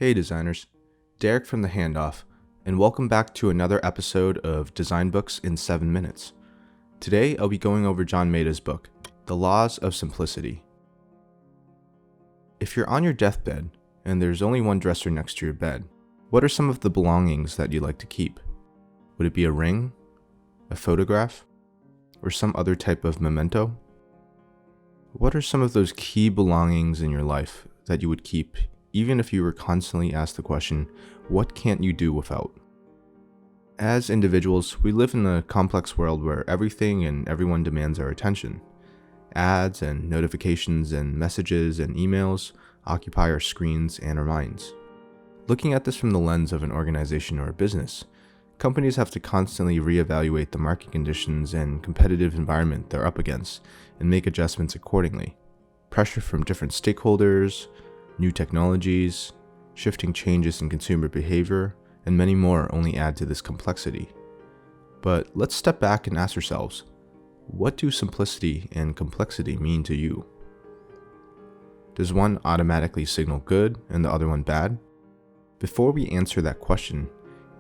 Hey designers, Derek from The Handoff, and welcome back to another episode of Design Books in 7 Minutes. Today I'll be going over John Maeda's book, The Laws of Simplicity. If you're on your deathbed and there's only one dresser next to your bed, what are some of the belongings that you'd like to keep? Would it be a ring, a photograph, or some other type of memento? What are some of those key belongings in your life that you would keep even if you were constantly asked the question, what can't you do without? As individuals, we live in a complex world where everything and everyone demands our attention. Ads and notifications and messages and emails occupy our screens and our minds. Looking at this from the lens of an organization or a business, companies have to constantly reevaluate the market conditions and competitive environment they're up against and make adjustments accordingly. Pressure from different stakeholders, new technologies, shifting changes in consumer behavior, and many more only add to this complexity. But let's step back and ask ourselves, what do simplicity and complexity mean to you? Does one automatically signal good and the other one bad? Before we answer that question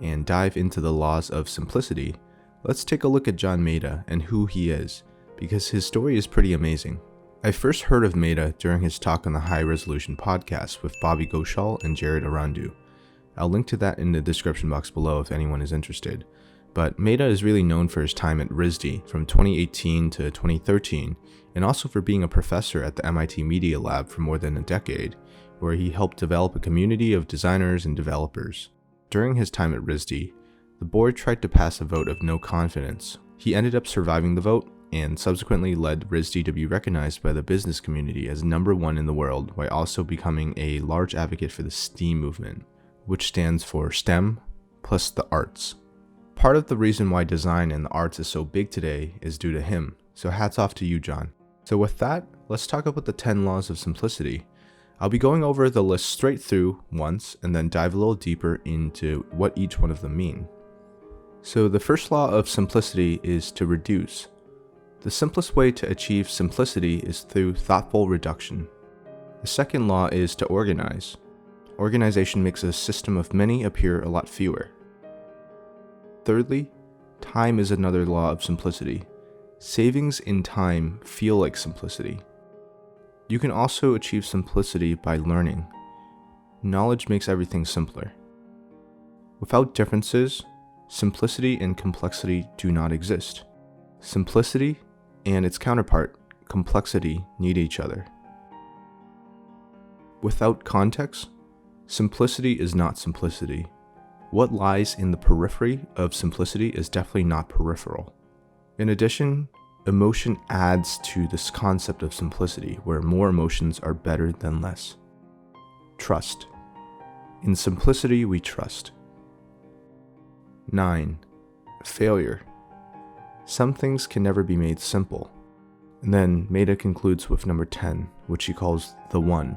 and dive into the laws of simplicity, let's take a look at John Maeda and who he is, because his story is pretty amazing. I first heard of Maeda during his talk on the High Resolution podcast with Bobby Ghoshal and Jared Arandu. I'll link to that in the description box below if anyone is interested. But Maeda is really known for his time at RISD from 2018 to 2013, and also for being a professor at the MIT Media Lab for more than a decade, where he helped develop a community of designers and developers. During his time at RISD, the board tried to pass a vote of no confidence. He ended up surviving the vote, and subsequently led RISD to be recognized by the business community as #1 in the world, while also becoming a large advocate for the STEAM movement, which stands for STEM plus the arts. Part of the reason why design and the arts is so big today is due to him, so hats off to you, John. So with that, let's talk about the 10 laws of simplicity. I'll be going over the list straight through once and then dive a little deeper into what each one of them mean. So the first law of simplicity is to reduce. The simplest way to achieve simplicity is through thoughtful reduction. The second law is to organize. Organization makes a system of many appear a lot fewer. Thirdly, time is another law of simplicity. Savings in time feel like simplicity. You can also achieve simplicity by learning. Knowledge makes everything simpler. Without differences, simplicity and complexity do not exist. Simplicity and its counterpart, complexity, need each other. Without context, simplicity is not simplicity. What lies in the periphery of simplicity is definitely not peripheral. In addition, emotion adds to this concept of simplicity, where more emotions are better than less. Trust. In simplicity, we trust. 9. Failure. Some things can never be made simple. And then Maeda concludes with number 10, which he calls the one.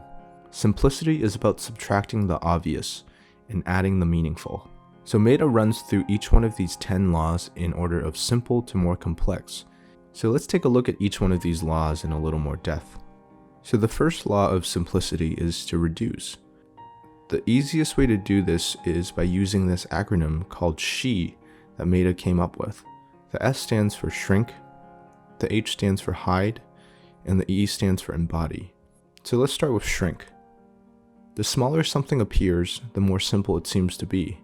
Simplicity is about subtracting the obvious and adding the meaningful. So Maeda runs through each one of these 10 laws in order of simple to more complex. So let's take a look at each one of these laws in a little more depth. So the first law of simplicity is to reduce. The easiest way to do this is by using this acronym called SHE that Maeda came up with. The S stands for shrink, the H stands for hide, and the E stands for embody. So let's start with shrink. The smaller something appears, the more simple it seems to be.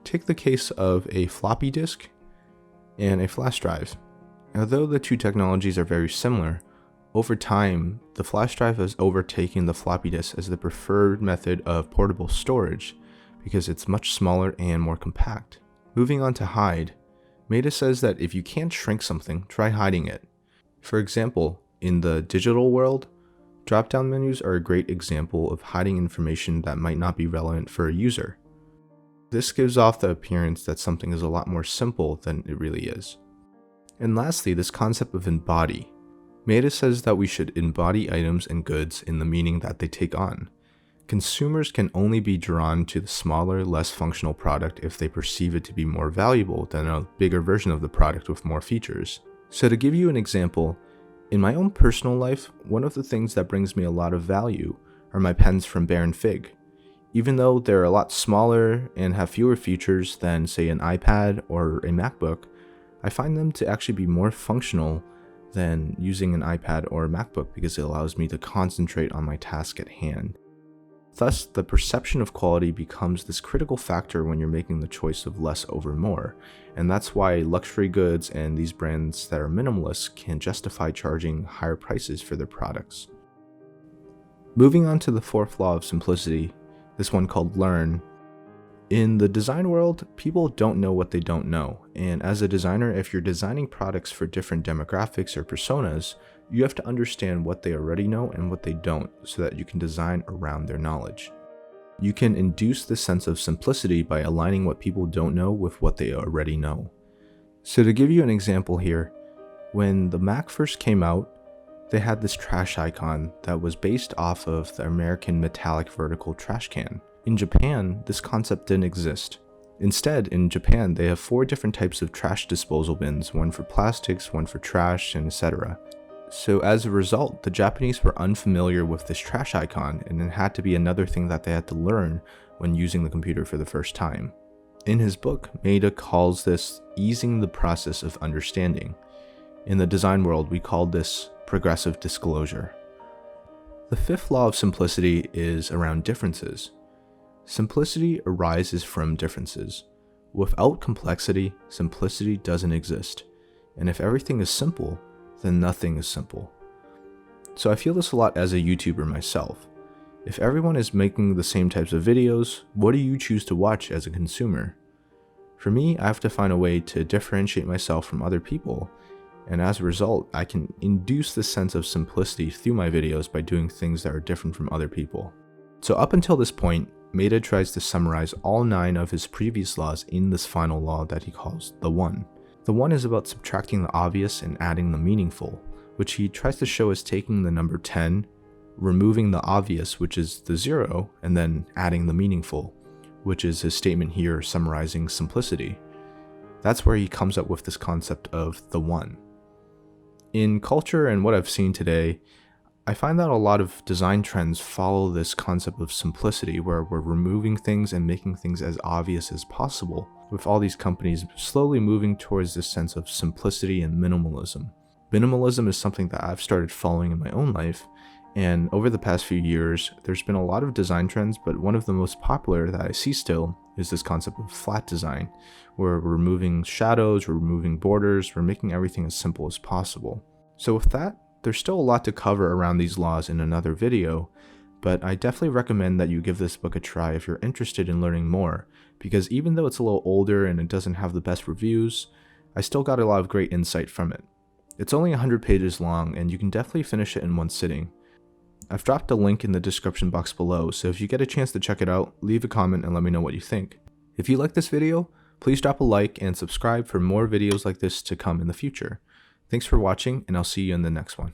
Take the case of a floppy disk and a flash drive. Although the two technologies are very similar, over time, the flash drive has overtaken the floppy disk as the preferred method of portable storage because it's much smaller and more compact. Moving on to hide, Maeda says that if you can't shrink something, try hiding it. For example, in the digital world, drop-down menus are a great example of hiding information that might not be relevant for a user. This gives off the appearance that something is a lot more simple than it really is. And lastly, this concept of embody. Maeda says that we should embody items and goods in the meaning that they take on. Consumers can only be drawn to the smaller, less functional product if they perceive it to be more valuable than a bigger version of the product with more features. So to give you an example, in my own personal life, one of the things that brings me a lot of value are my pens from Baron Fig. Even though they're a lot smaller and have fewer features than, say, an iPad or a MacBook, I find them to actually be more functional than using an iPad or a MacBook because it allows me to concentrate on my task at hand. Thus, the perception of quality becomes this critical factor when you're making the choice of less over more, and that's why luxury goods and these brands that are minimalist can justify charging higher prices for their products. Moving on to the fourth law of simplicity, this one called learn. In the design world, people don't know what they don't know, and as a designer, if you're designing products for different demographics or personas, you have to understand what they already know and what they don't so that you can design around their knowledge. You can induce this sense of simplicity by aligning what people don't know with what they already know. So to give you an example here, when the Mac first came out, they had this trash icon that was based off of the American metallic vertical trash can. In Japan, this concept didn't exist. Instead, in Japan, they have 4 different types of trash disposal bins, one for plastics, one for trash, and etc. So as a result, the Japanese were unfamiliar with this trash icon, and it had to be another thing that they had to learn when using the computer for the first time. In his book, Maeda calls this easing the process of understanding. In the design world, we call this progressive disclosure. The fifth law of simplicity is around differences. Simplicity arises from differences. Without complexity, simplicity doesn't exist. And if everything is simple, then nothing is simple. So I feel this a lot as a YouTuber myself. If everyone is making the same types of videos, what do you choose to watch as a consumer? For me, I have to find a way to differentiate myself from other people, and as a result, I can induce this sense of simplicity through my videos by doing things that are different from other people. So up until this point, Maeda tries to summarize all 9 of his previous laws in this final law that he calls the One. The One is about subtracting the obvious and adding the meaningful, which he tries to show as taking the number 10, removing the obvious, which is the 0, and then adding the meaningful, which is his statement here summarizing simplicity. That's where he comes up with this concept of the One. In culture and what I've seen today, I find that a lot of design trends follow this concept of simplicity where we're removing things and making things as obvious as possible, with all these companies slowly moving towards this sense of simplicity and minimalism. Minimalism is something that I've started following in my own life, and over the past few years, there's been a lot of design trends, but one of the most popular that I see still is this concept of flat design, where we're removing shadows, we're removing borders, we're making everything as simple as possible. So with that, there's still a lot to cover around these laws in another video, but I definitely recommend that you give this book a try if you're interested in learning more, because even though it's a little older and it doesn't have the best reviews, I still got a lot of great insight from it. It's only 100 pages long, and you can definitely finish it in one sitting. I've dropped a link in the description box below, so if you get a chance to check it out, leave a comment and let me know what you think. If you like this video, please drop a like and subscribe for more videos like this to come in the future. Thanks for watching, and I'll see you in the next one.